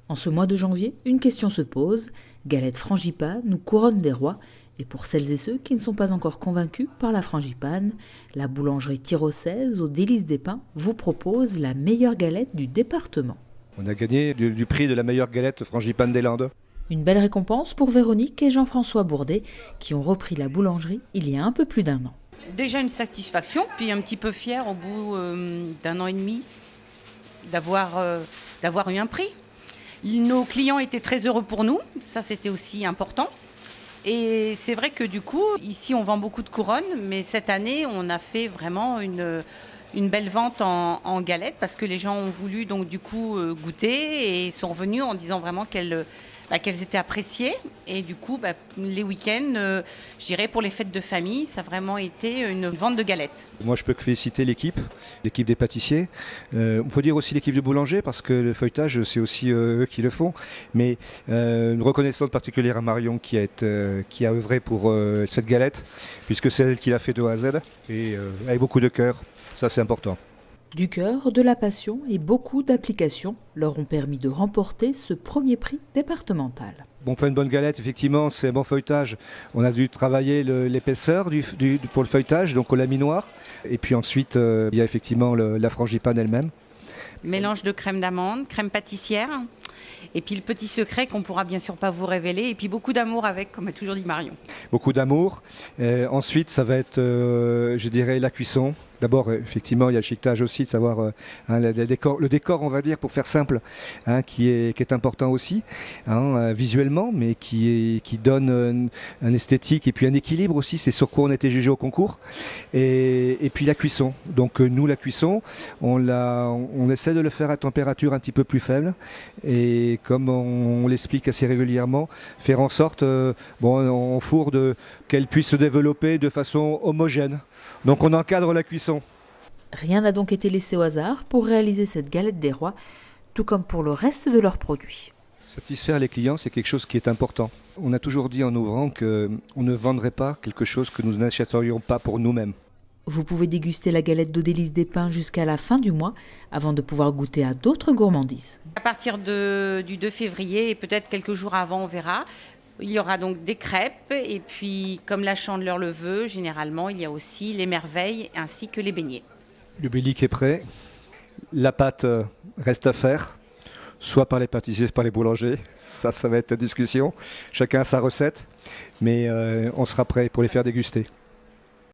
En ce mois de janvier, une question se pose. Galette frangipane ou couronne des rois? Et pour celles et ceux qui ne sont pas encore convaincus par la frangipane, la boulangerie Tirocèse aux Délices des Pins vous propose la meilleure galette du département. On a gagné du prix de la meilleure galette frangipane des Landes. Une belle récompense pour Véronique et Jean-François Bourdet qui ont repris la boulangerie il y a un peu plus d'un an. Déjà une satisfaction, puis un petit peu fier au bout d'un an et demi d'avoir eu un prix. Nos clients étaient très heureux pour nous, ça c'était aussi important. Et c'est vrai que du coup, ici on vend beaucoup de couronnes, mais cette année on a fait vraiment une belle vente en galettes parce que les gens ont voulu donc du coup goûter et sont revenus en disant vraiment qu'elles étaient appréciées. Et du coup, les week-ends, je dirais pour les fêtes de famille, ça a vraiment été une vente de galettes. Moi, je peux que féliciter l'équipe des pâtissiers. On peut dire aussi l'équipe de boulanger parce que le feuilletage, c'est aussi eux qui le font. Mais une reconnaissance particulière à Marion qui a œuvré pour cette galette, puisque c'est elle qui l'a fait de A à Z et avec beaucoup de cœur. Ça, c'est important. Du cœur, de la passion et beaucoup d'applications leur ont permis de remporter ce premier prix départemental. Bon, pour une bonne galette, effectivement, c'est un bon feuilletage. On a dû travailler l'épaisseur pour le feuilletage, donc au laminoir. Et puis ensuite, il y a effectivement la frangipane elle-même. Mélange de crème d'amande, crème pâtissière, et puis le petit secret qu'on pourra bien sûr pas vous révéler, et puis beaucoup d'amour avec, comme a toujours dit Marion. Beaucoup d'amour. Ensuite, ça va être, je dirais, la cuisson. D'abord, effectivement, il y a le chiquetage aussi, de savoir le décor, on va dire, pour faire simple, qui est important aussi, visuellement, mais qui donne un esthétique et puis un équilibre aussi. C'est sur quoi on a été jugé au concours. Et puis la cuisson. Donc nous, la cuisson, on essaie de le faire à température un petit peu plus faible. Et comme on l'explique assez régulièrement, faire en sorte, on fourre qu'elle puisse se développer de façon homogène. Donc on encadre la cuisson. Rien n'a donc été laissé au hasard pour réaliser cette galette des rois, tout comme pour le reste de leurs produits. Satisfaire les clients, c'est quelque chose qui est important. On a toujours dit en ouvrant qu'on ne vendrait pas quelque chose que nous n'achèterions pas pour nous-mêmes. Vous pouvez déguster la galette d'eau Délices des Pins jusqu'à la fin du mois, avant de pouvoir goûter à d'autres gourmandises. À partir du 2 février, et peut-être quelques jours avant, on verra, il y aura donc des crêpes, et puis comme la Chandeleur le veut, généralement, il y a aussi les merveilles ainsi que les beignets. Le bélic est prêt, la pâte reste à faire, soit par les pâtissiers, soit par les boulangers. Ça va être la discussion. Chacun a sa recette, mais on sera prêt pour les faire déguster.